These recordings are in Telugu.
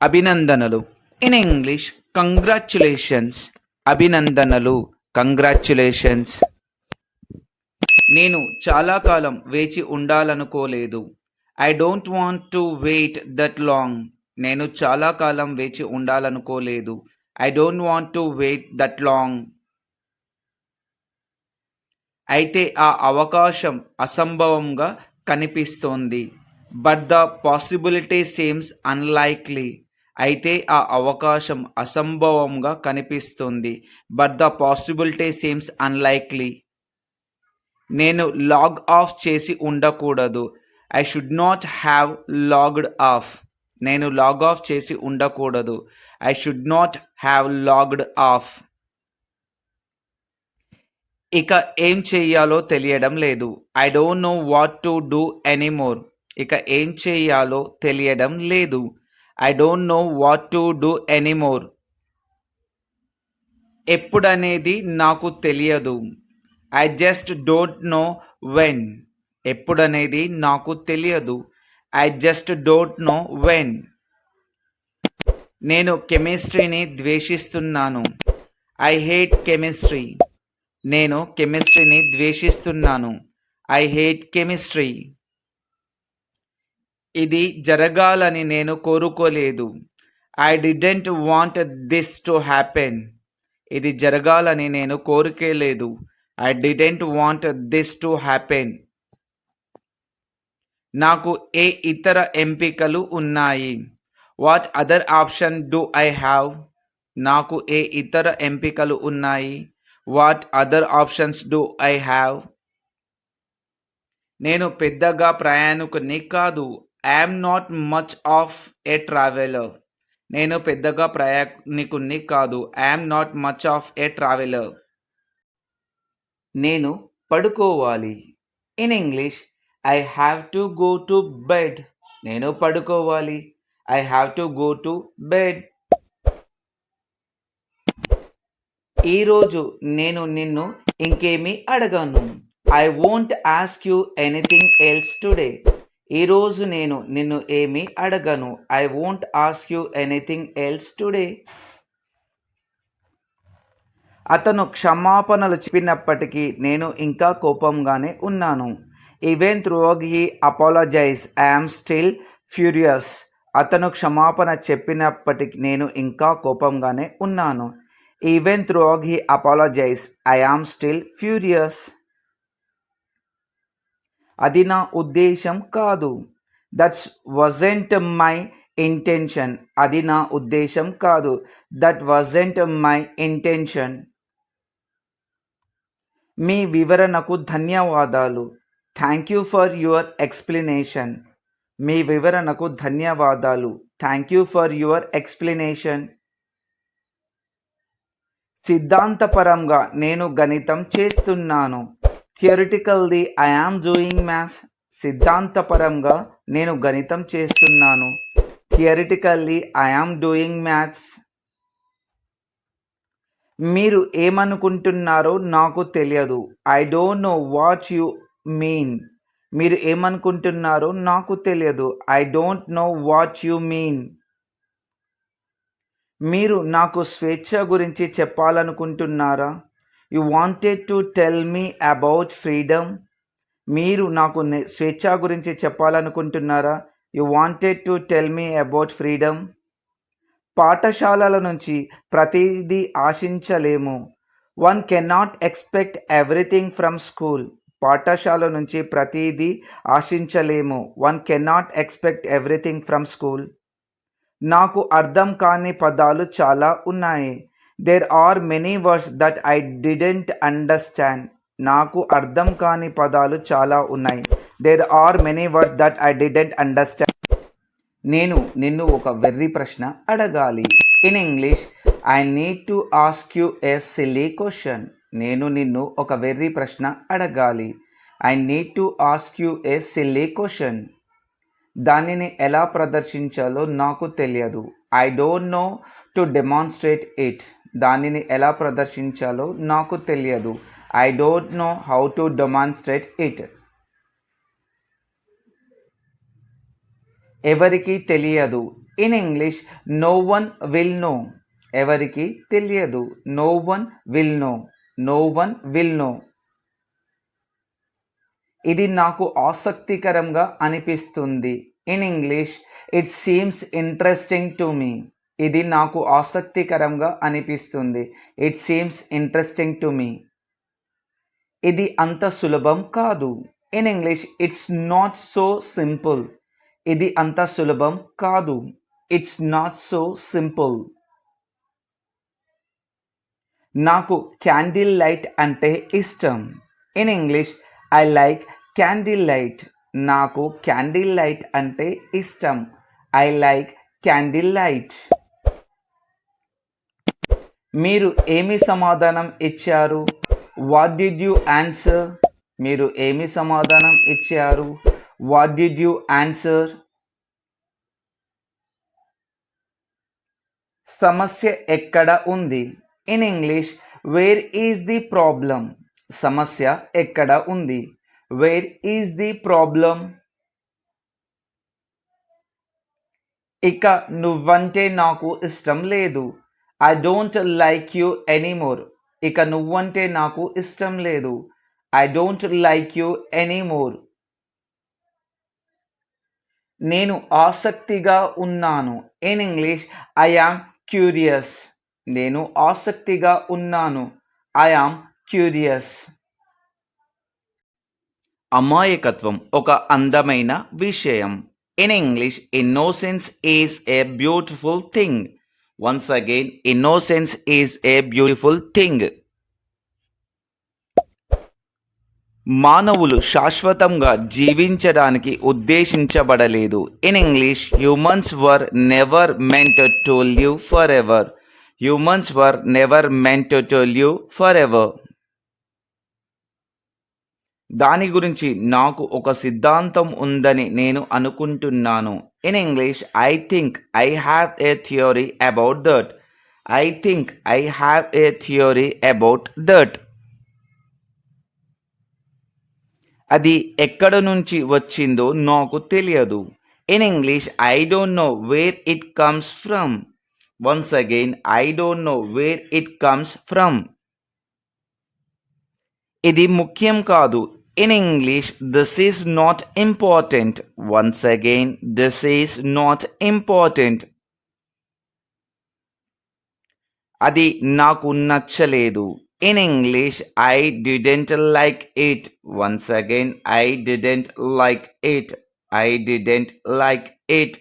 అభినందనలు. In English congratulations. అభినందనలు, కంగ్రాచ్యులేషన్స్. నేను చాలా కాలం వేచి ఉండాలనుకోలేదు. I don't want to wait that long. నేను చాలా కాలం వేచి ఉండాలనుకోలేదు. I don't want to wait that long. అయితే ఆ అవకాశం అసంభవంగా కనిపిస్తోంది. But the possibility seems unlikely. అయితే ఆ అవకాశం అసంభవంగా కనిపిస్తుంది. But the possibility seems unlikely. నేను లాగ్ ఆఫ్ చేసి ఉండకూడదు. I should not have logged off. నేను లాగ్ ఆఫ్ చేసి ఉండకూడదు. I should not have logged off. ఇక ఏం చెయ్యాలో తెలియడం లేదు. I don't know what to do anymore. ఇక ఏం చెయ్యాలో తెలియడం లేదు. I don't know what to do anymore. ఎప్పుడనేది నాకు తెలియదు. I just don't know when. ఎప్పుడనేది నాకు తెలియదు. I just don't know when. నేను కెమిస్ట్రీని ద్వేషిస్తున్నాను. I hate chemistry. నేను కెమిస్ట్రీని ద్వేషిస్తున్నాను. I hate chemistry. ఇది జరగాలని నేను కోరుకోలేదు. I didn't want this to happen. ఇది జరగాలని నేను కోరుకోలేదు. I didn't want this to happen. నాకు ఏ ఇతర ఎంపికలు ఉన్నాయి? What other option do I have? నాకు ఏ ఇతర ఎంపికలు ఉన్నాయి? What other options do I have? నేను పెద్దగా ప్రయాణికుని కాదు. I'm not much of A traveller. నేను పెద్దగా ప్రయాణికుని కాదు. I'm not much of A traveller. నేను పడుకోవాలి. In English I have to go to bed. నేను పడుకోవాలి. I have to go to bed. ఈరోజు నేను నిన్ను ఇంకేమీ అడగను. I won't ask you anything else today. ఈరోజు నేను నిన్ను ఏమీ అడగను. I won't ask you anything else today. అతను క్షమాపణలు చెప్పినప్పటికీ నేను ఇంకా కోపంగానే ఉన్నాను. Even through he apologize I'm still furious. అతను క్షమాపణ చెప్పినప్పటికీ నేను ఇంకా కోపంగానే ఉన్నాను. Even through he apologize I am still furious. అది నా ఉద్దేశం కాదు. That's wasn't my intention. అది నా ఉద్దేశం కాదు. That wasn't my intention. మీ వివరణకు ధన్యవాదాలు. Thank you for your explanation. మీ వివరణకు ధన్యవాదాలు. Thank you for your explanation. సిద్ధాంతపరంగా నేను గణితం చేస్తున్నాను. Theoretically I am doing maths. సిద్ధాంతపరంగా నేను గణితం చేస్తున్నాను. Theoretically I am doing maths. మీరు ఏమనుకుంటున్నారో నాకు తెలియదు. I don't know what you mean. మీరు ఏమనుకుంటున్నారో నాకు తెలియదు. I don't know what you mean. మీరు నాకు స్వేచ్ఛ గురించి చెప్పాలనుకుంటున్నారా? You wanted to tell me about freedom. మీరు నాకు స్వేచ్ఛ గురించి చెప్పాలనుకుంటున్నారా? You wanted to tell me about freedom. పాఠశాలల నుంచి ప్రతిదీ ఆశించలేము. One cannot expect everything from school. పాఠశాల నుంచి ప్రతిదీ ఆశించలేము. One cannot expect everything from school. నాకు అర్థం కాని పదాలు చాలా ఉన్నాయి. There are many words that I didn't understand. నాకు అర్థం కాని పదాలు చాలా ఉన్నాయి. There are many words that I didn't understand. నేను నిన్ను ఒక వెర్రి ప్రశ్న అడగాలి. In English I need to ask you a silly question. నేను నిన్ను ఒక వెర్రి ప్రశ్న అడగాలి. I need to ask you a silly question. దానిని ఎలా ప్రదర్శించాలో నాకు తెలియదు. I don't know to demonstrate it. దానిని ఎలా ప్రదర్శించాలో నాకు తెలియదు. I don't know how to demonstrate it. ఎవరికి తెలియదు. In English no one will know. ఎవరికి తెలియదు. No one will know. No one will know. ఇది నాకు ఆసక్తికరంగా అనిపిస్తుంది. In English it seems interesting to me. ఇది నాకు ఆసక్తికరంగా అనిపిస్తుంది. It seems interesting to me. ఇది అంత సులభం కాదు. In English it's not so simple. ఇది అంత సులభం కాదు. It's not so simple. నాకు క్యాండిల్ లైట్ అంటే ఇష్టం. In English I like candle light. నాకు క్యాండిల్ లైట్ అంటే ఇష్టం. I like candle light. మీరు ఏమి సమాధానం ఇచ్చారు? What did you answer? మీరు ఏమి సమాధానం ఇచ్చారు? What did you answer? సమస్య ఎక్కడ ఉంది? In English where is the problem? సమస్య ఎక్కడ ఉంది? Where is the problem? ఇక నువ్వంటే నాకు ఇష్టం లేదు. I don't like you anymore. ఇక నువ్వంటే నాకు ఇష్టం లేదు. I don't like you anymore. నేను ఆసక్తిగా ఉన్నాను. In English I am curious. నేను ఆసక్తిగా ఉన్నాను. I am curious. అమాయకత్వం ఒక అందమైన విషయం. In English innocence is a beautiful thing. Once again innocence is a beautiful thing. మానవులు శాశ్వతంగా జీవించడానికి ఉద్దేశించబడలేదు. In English humans were never meant to live forever. Humans were never meant to live for ever. దాని గురించి నాకు ఒక సిద్ధాంతం ఉందని నేను అనుకుంటున్నాను. In English I think I have a theory about that. I think I have a theory about that. అది ఎక్కడ నుంచి వచ్చిందో నాకు తెలియదు. In English I don't know where it comes from. Once again I don't know where it comes from. ఇది ముఖ్యం కాదు. In English this is not important. Once again this is not important. అది నాకు నచ్చలేదు. In English I didn't like it. Once again I didn't like it. I didn't like it.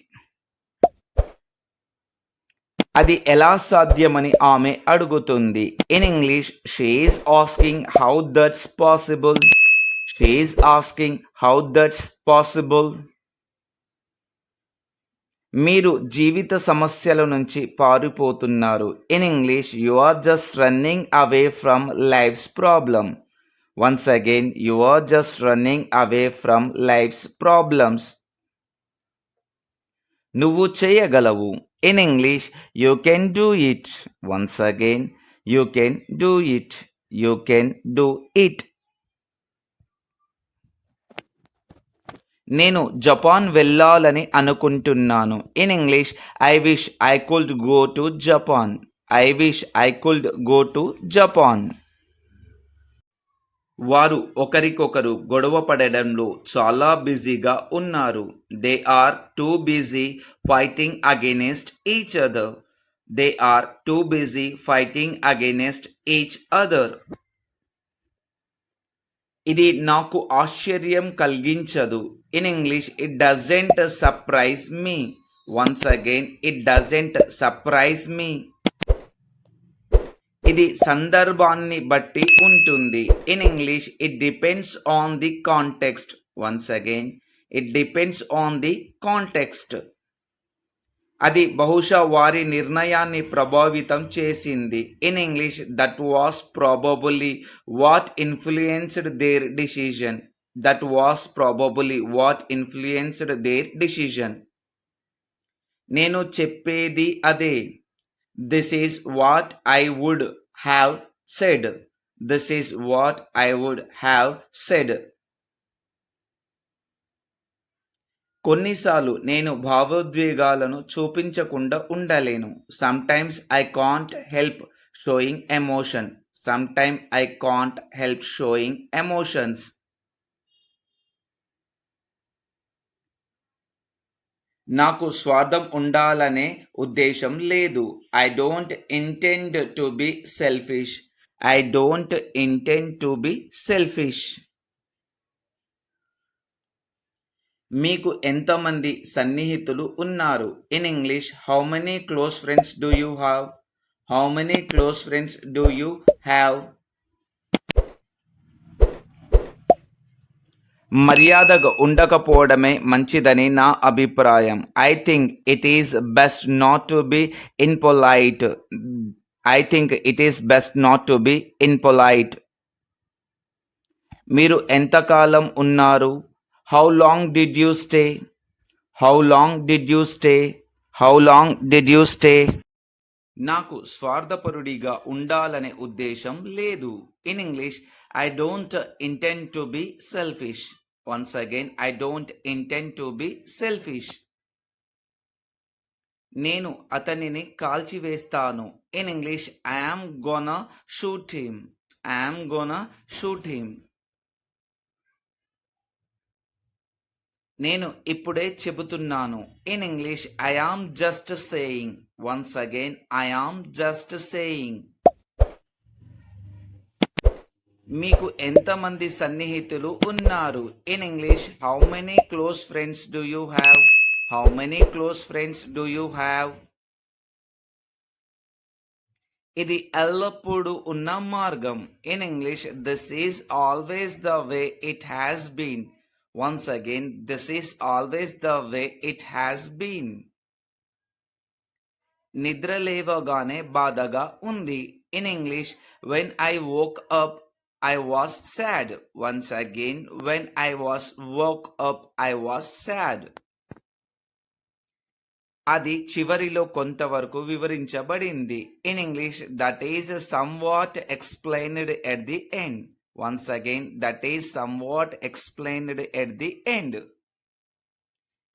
అది ఎలా సాధ్యమని ఆమె అడుగుతుంది. In English she is asking how that's possible. She is asking how that's possible. మీరు జీవిత సమస్యల నుంచి పారిపోతున్నారు. In English you are just running away from life's problem. Once again you are just running away from life's problems. నువ్వు చేయగలవు. In English you can do it. Once again you can do it. You can do it. నేను జపాన్ వెళ్ళాలని అనుకుంటున్నాను. In English I wish I could go to Japan. I wish I could go to Japan. వారు ఒకరికొకరు గొడవ పడడంలో చాలా బిజీగా ఉన్నారు. They are too busy fighting against each other. They are too busy fighting against each other. ఇది నాకు ఆశ్చర్యం కలిగించదు. In English it doesn't surprise me. Once again it doesn't surprise me. ఇది సందర్భాన్ని బట్టి ఉంటుంది. In English it depends on the context. Once again it depends on the context. అది బహుశా వారి నిర్ణయాన్ని ప్రభావితం చేసింది. In English that was probably what influenced there decision. That was probably what influenced there decision. నేను చెప్పేది అదే. This is what I would have said. This is what I would have said. కొన్నిసార్లు నేను భావోద్వేగాలను చూపించకుండా ఉండలేను. Sometimes I can't help sowing emotion. Sometime I can't help showing emotions. నాకు స్వార్థం ఉండాలనే ఉద్దేశం లేదు. I don't intend to be selfish. I don't intend to be selfish. మీకు ఎంతమంది సన్నిహితులు ఉన్నారు? In English how many close friends do you have? How many close friends do you have? మర్యాదగా ఉండకపోవడమే మంచిదని నా అభిప్రాయం. I think it is best not to be impolite. I think it is best not to be impolite. మీరు ఎంతకాలం ఉన్నారు? How long did you stay? How long did you stay? How long did you stay? నాకు స్వార్థపరుడిగా ఉండాలనే ఉద్దేశం లేదు. In English I don't intend to be selfish. Once again I don't intend to be selfish. నేను అతనిని కాల్చివేస్తాను. In English I am gonna shoot him. I am gonna shoot him. నేను ఇప్పుడే చెబుతున్నాను. In English I am just saying. Once again I am just saying. మీకు ఎంతమంది సన్నిహితులు ఉన్నారు? In English how many close friends do you have? How many close friends do you have? ఇది ఎల్లప్పుడూ ఉన్న మార్గం. In English this is always the way it has been. Once again this is always the way it has been. నిద్ర లేవగానే బాధగా ఉంది. In English when I woke up I was sad. Once again when I was woke up I was sad. అది చివరిలో కొంతవరకు వివరించబడింది. In English that is somewhat explained at the end. Once again that is somewhat explained at the end.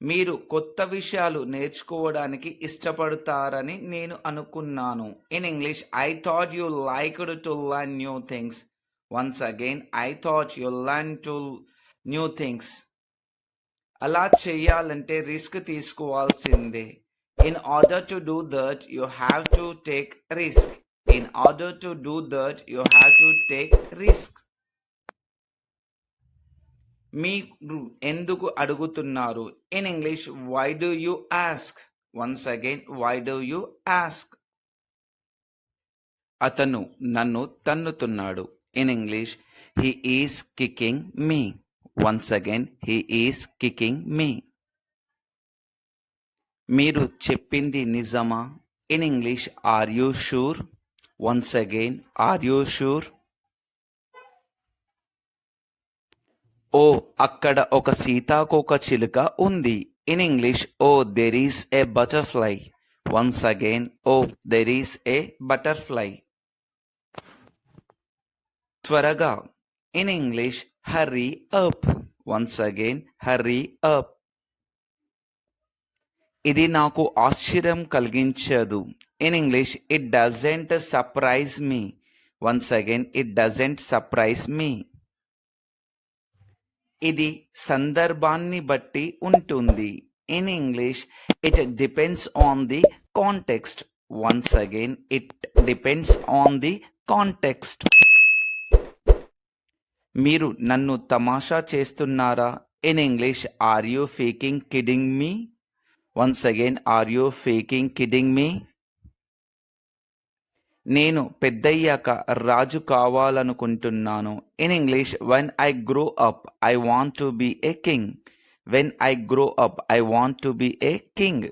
మీరు కొత్త విషయాలు నేర్చుకోవడానికి ఇష్టపడతారని నేను అనుకున్నాను. In English I thought you liked to learn new things. Once again I thought you learn to new things. అలా చేయాలంటే రిస్క్ తీసుకోవాల్సిందే. In order to do that you have to take risk. In order to do that you have to take risk. మీరు ఎందుకు అడుగుతున్నారు? In English why do you ask? Once again why do you ask. అతను నన్ను తన్నుతున్నాడు. In English he is kicking me. Once again he is kicking me. మీరు చెప్పింది నిజమా? In English are you sure? Once again are you sure? ఓ అక్కడ ఒక సీతాకోకచిలుక ఉంది. In English oh there is a butterfly. Once again oh there is a butterfly. త్వరగా. In English hurry up. Once again hurry up. ఇది నాకు ఆశ్చర్యం కలిగించదు. In English it doesn't surprise me. Once again it doesn't surprise me. ఇది సందర్భాన్ని బట్టి ఉంటుంది. In English it depends on the context. Once again it depends on the context. మీరు నన్ను తమాషా చేస్తున్నారా? In English are you faking kidding me? Once again are you faking kidding me. నేను పెద్దయ్యాక రాజు కావాలనుకుంటున్నాను. In English when I grow up I want to be a king. When I grow up I want to be a king.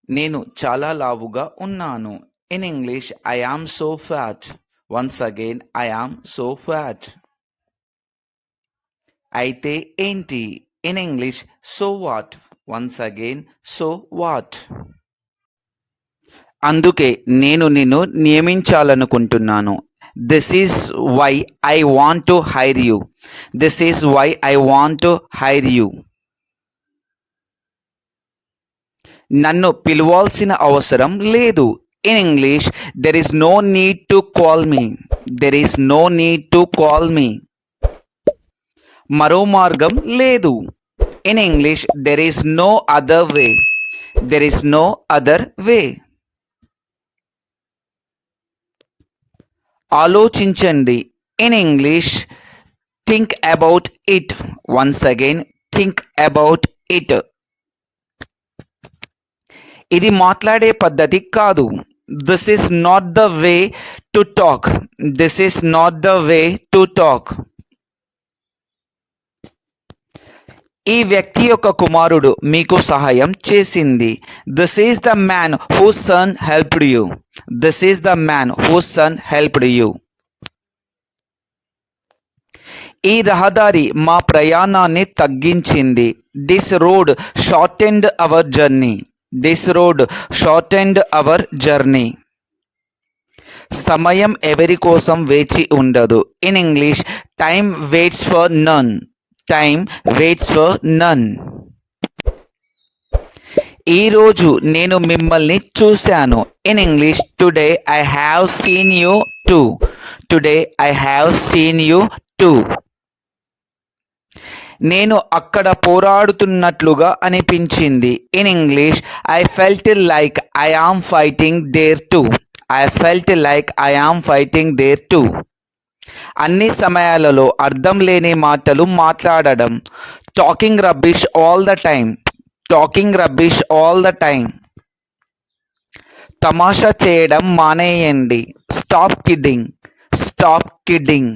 నేను చాలా లావుగా ఉన్నాను. In English I am so fat. Once again I am so fat. అయితే ఏంటి? In English so what. Once again so what. అందుకే నేను నిన్ను నియమించాలనుకుంటున్నాను. This is why I want to hire you. This is why I want to hire you. నన్ను పిలవాల్సిన అవసరం లేదు. In English there is no need to call me. There is no need to call me. మరో మార్గం లేదు. In English there is no other way. There is no other way. ఆలోచించండి. In English think about it. Once again think about it. ఇది మాట్లాడే పద్ధతి కాదు. This is not the way to talk. This is not the way to talk. ఈ వ్యక్తి యొక్క కుమారుడు మీకు సహాయం చేసింది. This is the man whose son helped you. This is the man whose son helped you. ఈ రహదారి మా ప్రయాణాన్ని తగ్గించింది. This road shortened our journey. This road shortened our journey. సమయం ఎవరి కోసం వేచి ఉండదు. In English time waits for none. Time waits for none. ఈరోజు నేను మిమ్మల్ని చూశాను. In English today I have seen you too. Today I have seen you too. నేను అక్కడ పోరాడుతున్నట్లుగా అనిపించింది. In English I felt like I am fighting there too. I felt like I am fighting there too. అన్ని సమయాలలో అర్థం లేని మాటలు మాట్లాడడం. Talking rubbish all the time. Talking rubbish all the time. తమాషా చేయడం మానేయండి. Stop kidding. Stop kidding.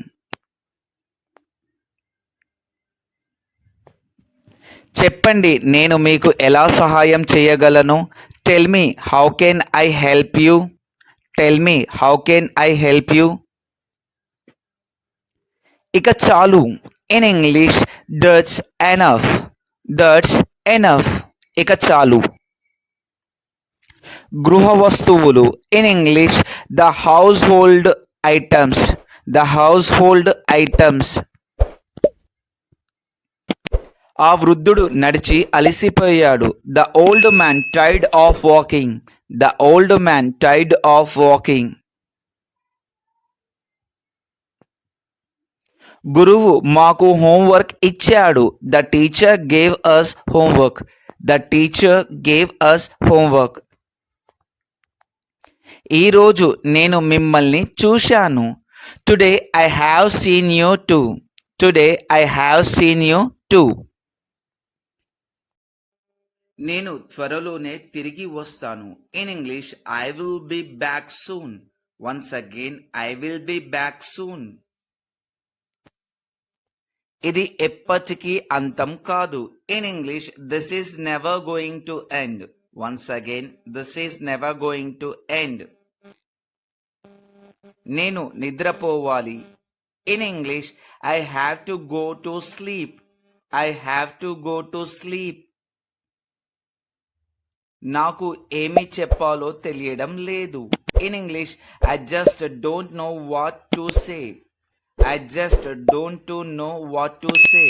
చెప్పండి, నేను మీకు ఎలా సహాయం చేయగలను. Tell me how can I help you. Tell me how can I help you. ఇక చాలు. In English that's enough. That's enough. ఇక చాలు. గృహ వస్తువులు. In English the household items. The household items. ఆ వృద్ధుడు నడిచి అలసిపోయాడు. The old man tired of walking. The old man tired of walking. గురువు మాకు హోంవర్క్ ఇచ్చాడు. The teacher gave us homework. The teacher gave us homework. ఈరోజు నేను మిమ్మల్ని చూశాను. Today I have seen you too. Today I have seen you too. నేను త్వరలోనే తిరిగి వస్తాను. In English I will be back soon. Once again I will be back soon. ఇది ఎప్పటికీ అంతం కాదు. In English this is never going to end. Once again this is never going to end. నేను నిద్రపోవాలి. In English I have to go to sleep. I have to go to sleep. నాకు ఏమి చెప్పాలో తెలియడం లేదు. In English I just don't know what to say. I just don't know what to say.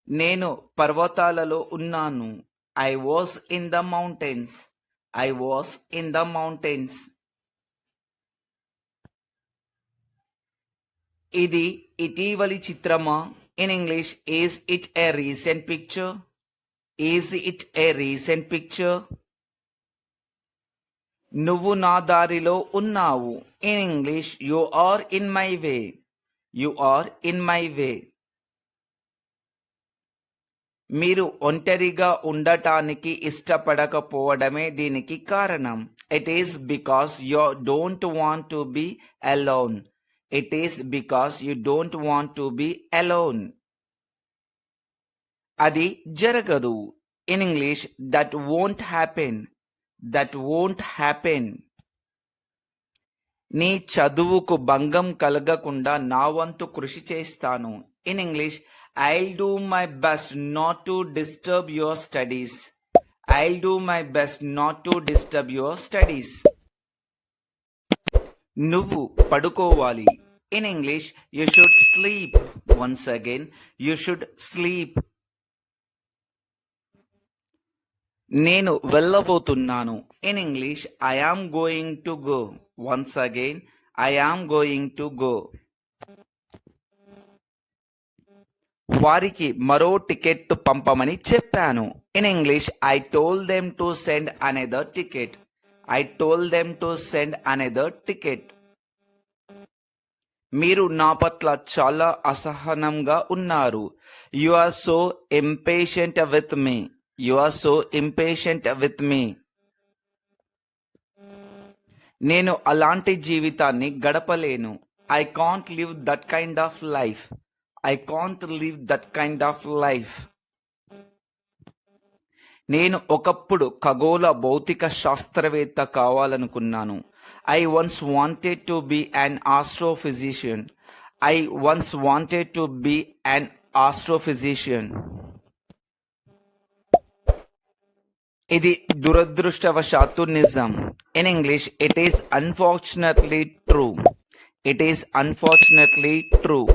నేను పర్వతాలలో ఉన్నాను. I was in the mountains. I was in the mountains. ఇది ఇటీవలి చిత్రమా. In English is it a recent picture. Is it a recent picture. నువ్వు నా దారిలో ఉన్నావు. In English you are in my way. You are in my way. మీరు ఒంటరిగా ఉండటానికి ఇష్టపడకపోవడమే దీనికి కారణం. It is because you don't want to be alone. It is because you don't want to be alone. అది జరగదు. In English that won't happen. That won't happen. నీ చదువుకు భంగం కలగకుండా నా వంతు కృషి చేస్తాను. In English I'll do my best not to disturb your studies. I'll do my best not to disturb your studies. నువ్వు పడుకోవాలి. In English you should sleep. Once again you should sleep. నేను వెళ్ళబోతున్నాను. In English I am going to go. Once again I am going to go. వారికి మరో టికెట్ పంపమని చెప్పాను. In English I told them to send another ticket. I told them to send another ticket. మీరు నా పట్ల చాలా అసహనంగా ఉన్నారు. You are so impatient with me. You are so impatient with me. నేను అలాంటి జీవితాన్ని గడపలేను. I can't live that kind of life. I can't live that kind of life. నేను ఒకప్పుడు ఖగోళ భౌతిక శాస్త్రవేత్త కావాలనుకున్నాను. I once wanted to be an astrophysician. I once wanted to be an astrophysician. ఇది దురదృష్టవశాత్తు నిజం. In English it is unfortunately true. It is unfortunately true.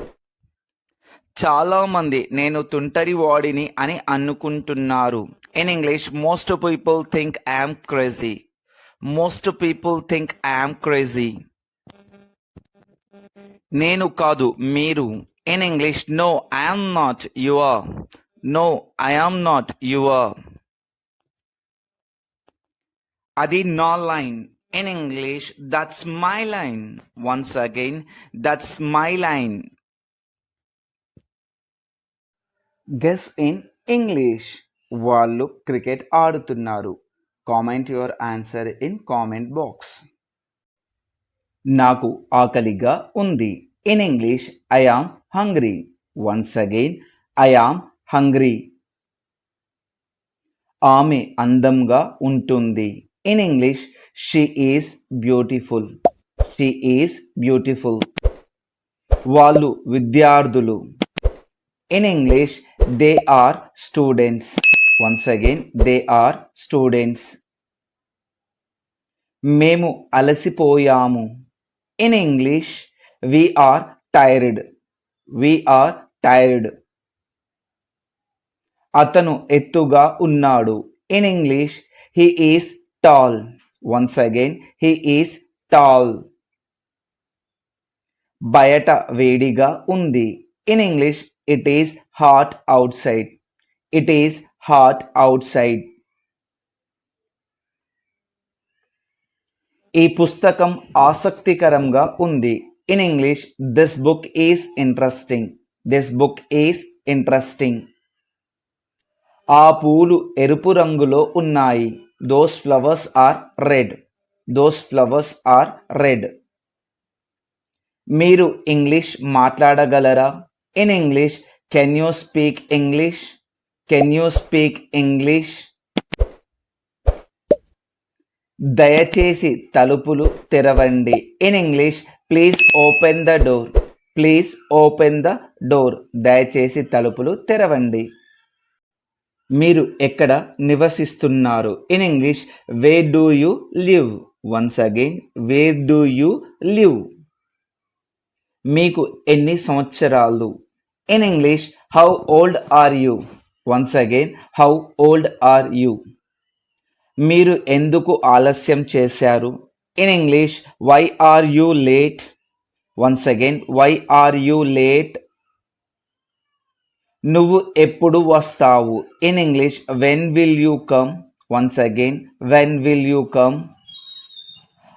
చాలా మంది నేను తుంటరి వాడిని అని అనుకుంటున్నారు. In English most people think I'm crazy. Most people think I'm crazy. నేను కాదు, మీరు. In English no I'm not, you are. No I'm not, you are. అది నా line. In English that's my line. Once again that's my line. Guess in English. వాళ్ళు క్రికెట్ ఆడుతున్నారు. Comment your answer in comment box. నాకు ఆకలిగా ఉంది. In English I am hungry. Once again I am hungry. ఆమె అందంగా ఉంటుంది. In English she is beautiful. She is beautiful. వాళ్ళు విద్యార్థులు. In English they are students. Once again they are students. మేము అలసిపోయాము. In English we are tired. We are tired. అతను ఎత్తుగా ఉన్నాడు. In English he is tall. Once again he is tall. బయట వేడిగా ఉంది. In English it is hot outside. It is hot outside. ఈ పుస్తకం ఆసక్తికరంగా ఉంది. In English this book is interesting. This book is interesting. ఆ పూలు ఎరుపు రంగులో ఉన్నాయి. Those flowers are red. Those flowers are red. మీరు ఇంగ్లీష్ మాట్లాడగలరా? In English can you speak English? Can you speak English? దయచేసి తలుపులు తెరవండి. In English please open the door. Please open the door. దయచేసి తలుపులు తెరవండి. మీరు ఎక్కడ నివసిస్తున్నారు? In English where do you live? Once again where do you live. మీకు ఎన్ని సంవత్సరాలు? In English how old are you? Once again how old are you. మీరు ఎందుకు ఆలస్యం చేశారు? In English why are you late? Once again why are you late. నువ్వు ఎప్పుడు వస్తావు? In English when will you come? Once again when will you come.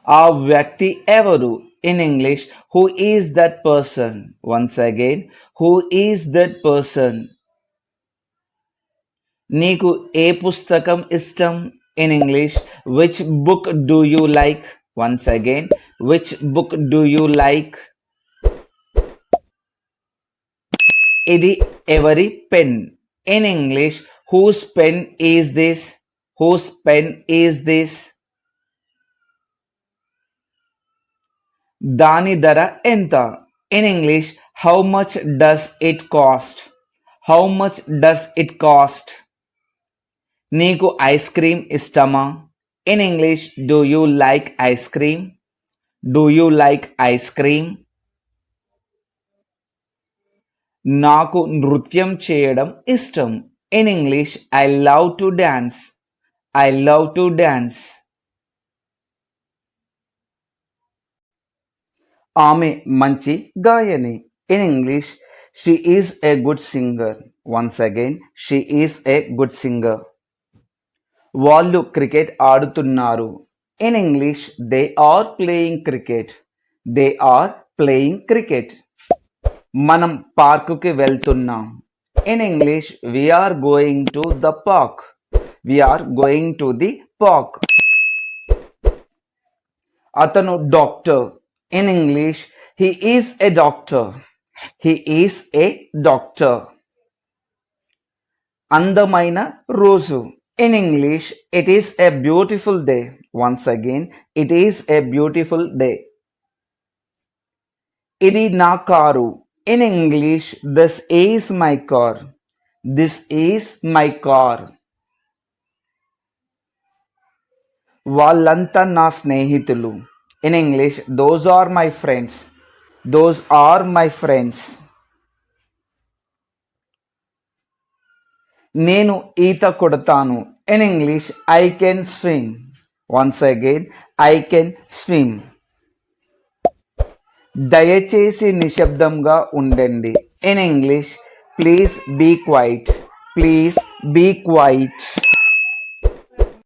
ఆ వ్యక్తి ఎవరు? In English who is that person? Once again who is that person. నీకు ఏ పుస్తకం ఇష్టం? In English which book do you like? Once again which book do you like. ఇది ఎవరి pen? In English whose pen is this? Whose pen is this. దాని ధర ఎంత? In English how much does it cost? How much does it cost. నీకు ఐస్ క్రీమ్ ఇష్టమా? In English do you like ice cream? Do you like ice cream? నాకు నృత్యం చేయడం ఇష్టం. In English I love to dance. I love to dance. ఆమె మంచి గాయని. In English she is a good singer. Once again she is a good singer. వాళ్ళు క్రికెట్ ఆడుతున్నారు. In English they are playing cricket. They are playing cricket. మనం పార్కుకి వెళ్తున్నాం. In English we are going to the park. We are going to the park. అతను doctor. In English he is a doctor. He is a doctor. అందమైన రోజు. In English it is a beautiful day. Once again it is a beautiful day. ఇది నా car. In English this is my car. This is my car. వాళ్ళంతా నా స్నేహితులు. In English those are my friends. Those are my friends. నేను ఈత కొడతాను. In English I can swim. Once again I can swim. దయచేసి నిశ్శబ్దంగా ఉండండి. In English please be quiet. Please be quiet.